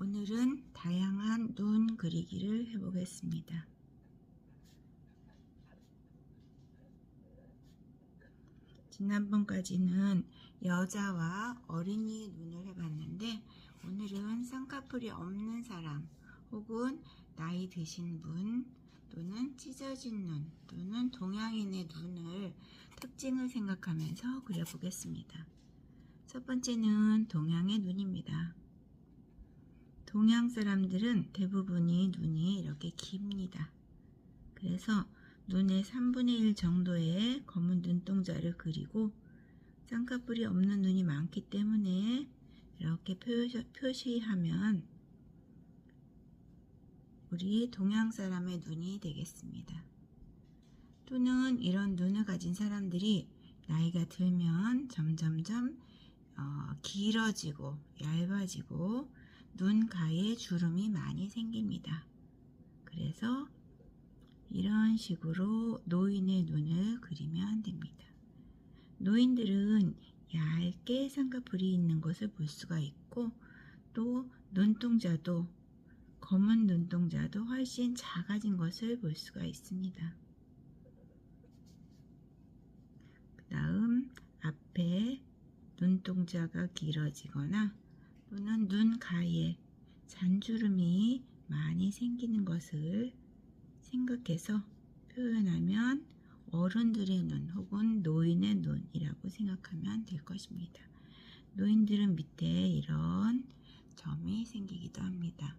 오늘은 다양한 눈 그리기를 해보겠습니다. 지난번까지는 여자와 어린이 눈을 해봤는데 오늘은 쌍꺼풀이 없는 사람 혹은 나이 드신 분 또는 찢어진 눈 또는 동양인의 눈을 특징을 생각하면서 그려보겠습니다. 첫 번째는 동양의 눈입니다. 동양 사람들은 대부분이 눈이 이렇게 깁니다. 그래서 눈의 3분의 1 정도의 검은 눈동자를 그리고 쌍꺼풀이 없는 눈이 많기 때문에 이렇게 표시하면 우리 동양 사람의 눈이 되겠습니다. 또는 이런 눈을 가진 사람들이 나이가 들면 점점점 길어지고 얇아지고 눈 가에 주름이 많이 생깁니다. 그래서 이런 식으로 노인의 눈을 그리면 됩니다. 노인들은 얇게 쌍꺼풀이 있는 것을 볼 수가 있고 또 눈동자도 검은 눈동자도 훨씬 작아진 것을 볼 수가 있습니다. 그 다음 앞에 눈동자가 길어지거나 또는 눈 가에 잔주름이 많이 생기는 것을 생각해서 표현하면 어른들의 눈 혹은 노인의 눈이라고 생각하면 될 것입니다. 노인들은 밑에 이런 점이 생기기도 합니다.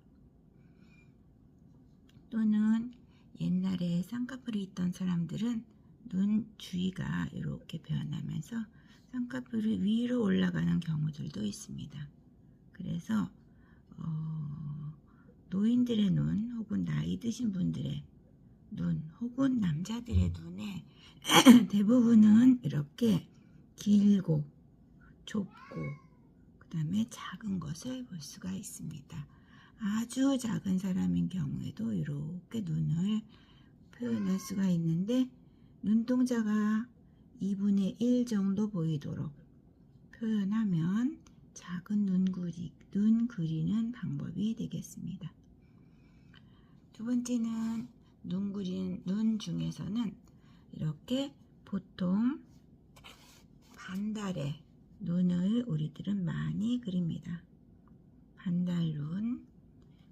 또는 옛날에 쌍꺼풀이 있던 사람들은 눈 주위가 이렇게 변하면서 쌍꺼풀이 위로 올라가는 경우들도 있습니다. 그래서 노인들의 눈 혹은 나이 드신 분들의 눈 혹은 남자들의 눈에 대부분은 이렇게 길고 좁고 그 다음에 작은 것을 볼 수가 있습니다. 아주 작은 사람인 경우에도 이렇게 눈을 표현할 수가 있는데 눈동자가 2분의 1 정도 보이도록 표현하면 작은 눈 그리는 방법이 되겠습니다. 두 번째는 눈 그리는 눈 중에서는 이렇게 보통 반달의 눈을 우리들은 많이 그립니다. 반달눈.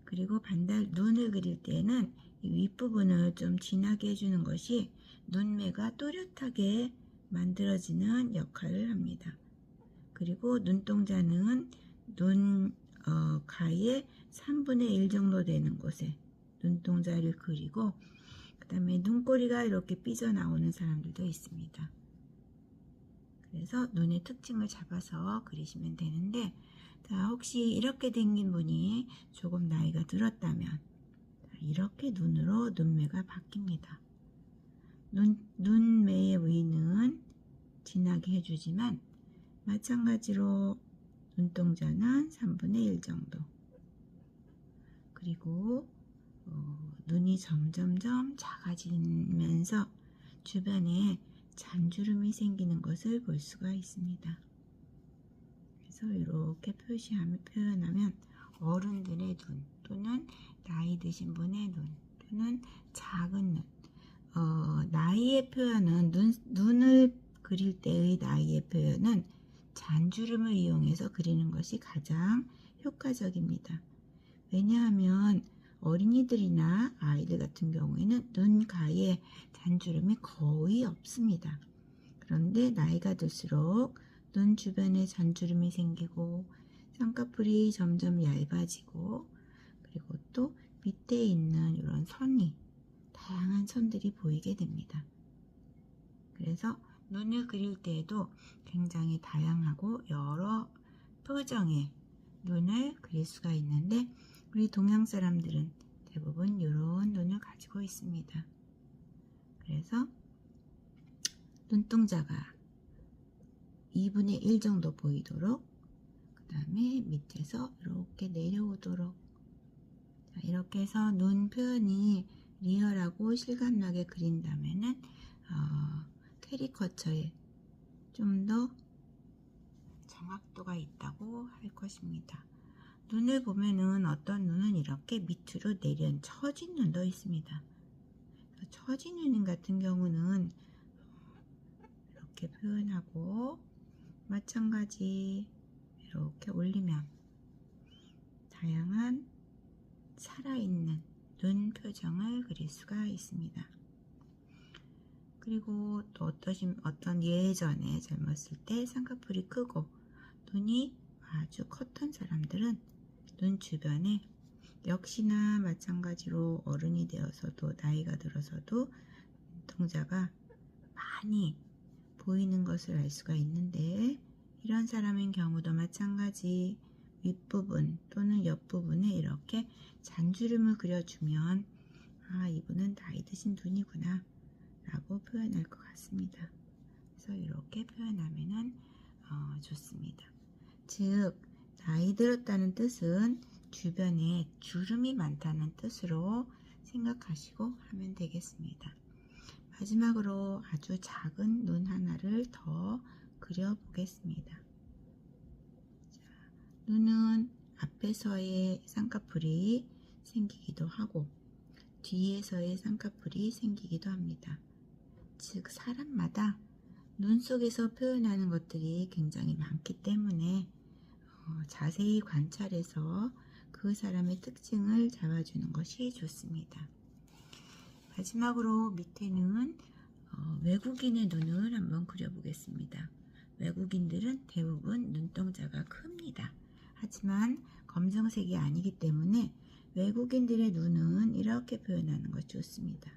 그리고 반달 눈을 그릴 때는 이 윗부분을 좀 진하게 해주는 것이 눈매가 또렷하게 만들어지는 역할을 합니다. 그리고 눈동자는 눈 가의 3분의 1 정도 되는 곳에 눈동자를 그리고 그 다음에 눈꼬리가 이렇게 삐져나오는 사람들도 있습니다. 그래서 눈의 특징을 잡아서 그리시면 되는데 자, 혹시 이렇게 생긴 분이 조금 나이가 들었다면 이렇게 눈으로 눈매가 바뀝니다. 눈매의 위는 진하게 해주지만 마찬가지로 눈동자는 3분의 1 정도 그리고 눈이 점점점 작아지면서 주변에 잔주름이 생기는 것을 볼 수가 있습니다. 그래서 이렇게 표현하면 어른들의 눈 또는 나이 드신 분의 눈 또는 작은 눈 나이의 표현은 눈을 그릴 때의 나이의 표현은 잔주름을 이용해서 그리는 것이 가장 효과적입니다. 왜냐하면 어린이들이나 아이들 같은 경우에는 눈 가에 잔주름이 거의 없습니다. 그런데 나이가 들수록 눈 주변에 잔주름이 생기고 쌍꺼풀이 점점 얇아지고 그리고 또 밑에 있는 이런 선이 다양한 선들이 보이게 됩니다. 그래서 눈을 그릴 때에도 굉장히 다양하고 여러 표정의 눈을 그릴 수가 있는데 우리 동양 사람들은 대부분 이런 눈을 가지고 있습니다. 그래서 눈동자가 2분의 1 정도 보이도록 그 다음에 밑에서 이렇게 내려오도록 자, 이렇게 해서 눈 표현이 리얼하고 실감나게 그린다면은 캐리커처에 좀 더 정확도가 있다고 할 것입니다. 눈을 보면은 어떤 눈은 이렇게 밑으로 내린 처진 눈도 있습니다. 처진 눈 같은 경우는 이렇게 표현하고, 마찬가지 이렇게 올리면 다양한 살아있는 눈 표정을 그릴 수가 있습니다. 그리고 또 어떤 예전에 젊었을 때 쌍꺼풀이 크고 눈이 아주 컸던 사람들은 눈 주변에 역시나 마찬가지로 어른이 되어서도 나이가 들어서도 눈동자가 많이 보이는 것을 알 수가 있는데, 이런 사람인 경우도 마찬가지 윗부분 또는 옆부분에 이렇게 잔주름을 그려주면 이분은 나이 드신 눈이구나 라고 표현할 것 같습니다. 그래서 이렇게 표현하면 좋습니다. 즉, 나이 들었다는 뜻은 주변에 주름이 많다는 뜻으로 생각하시고 하면 되겠습니다. 마지막으로 아주 작은 눈 하나를 더 그려보겠습니다. 자, 눈은 앞에서의 쌍꺼풀이 생기기도 하고 뒤에서의 쌍꺼풀이 생기기도 합니다. 즉, 사람마다 눈 속에서 표현하는 것들이 굉장히 많기 때문에 자세히 관찰해서 그 사람의 특징을 잡아주는 것이 좋습니다. 마지막으로 밑에는 외국인의 눈을 한번 그려보겠습니다. 외국인들은 대부분 눈동자가 큽니다. 하지만 검정색이 아니기 때문에 외국인들의 눈은 이렇게 표현하는 것이 좋습니다.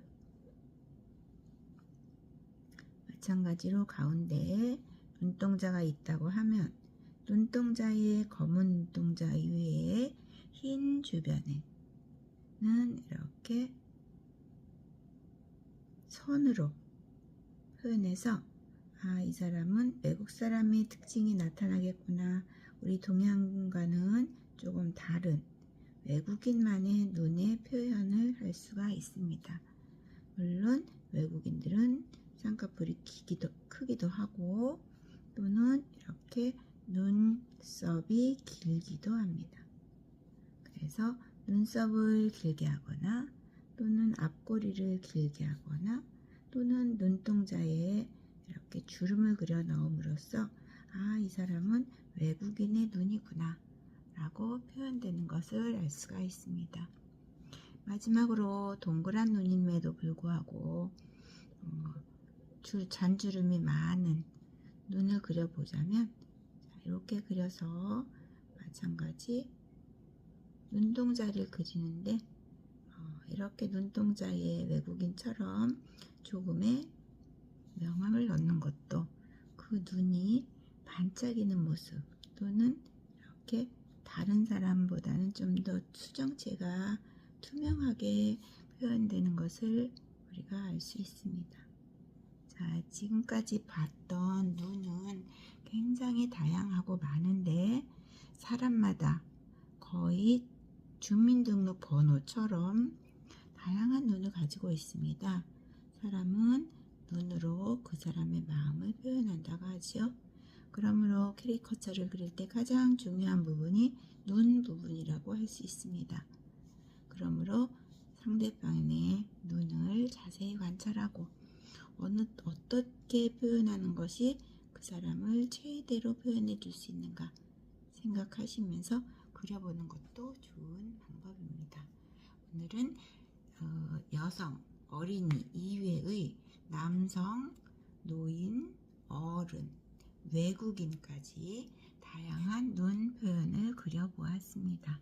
마찬가지로 가운데에 눈동자가 있다고 하면 눈동자의 검은 눈동자 위에 흰 주변에는 이렇게 선으로 표현해서 이 사람은 외국 사람의 특징이 나타나겠구나, 우리 동양과는 조금 다른 외국인만의 눈의 표현을 할 수가 있습니다. 물론 외국인들은 쌍꺼풀이 크기도 하고 또는 이렇게 눈썹이 길기도 합니다. 그래서 눈썹을 길게 하거나 또는 앞꼬리를 길게 하거나 또는 눈동자에 이렇게 주름을 그려 넣음으로써 이 사람은 외국인의 눈이구나 라고 표현되는 것을 알 수가 있습니다. 마지막으로 동그란 눈임에도 불구하고 잔주름이 많은 눈을 그려보자면, 이렇게 그려서 마찬가지 눈동자를 그리는데 이렇게 눈동자에 외국인처럼 조금의 명암을 넣는 것도 그 눈이 반짝이는 모습 또는 이렇게 다른 사람보다는 좀 더 수정체가 투명하게 표현되는 것을 우리가 알 수 있습니다. 자, 지금까지 봤던 눈은 굉장히 다양하고 많은데 사람마다 거의 주민등록 번호처럼 다양한 눈을 가지고 있습니다. 사람은 눈으로 그 사람의 마음을 표현한다고 하죠. 그러므로 캐리커처를 그릴 때 가장 중요한 부분이 눈 부분이라고 할 수 있습니다. 그러므로 상대방의 눈을 자세히 관찰하고 어떻게 표현하는 것이 그 사람을 최대로 표현해 줄 수 있는가 생각하시면서 그려보는 것도 좋은 방법입니다. 오늘은 여성, 어린이 이외의 남성, 노인, 어른, 외국인까지 다양한 눈 표현을 그려보았습니다.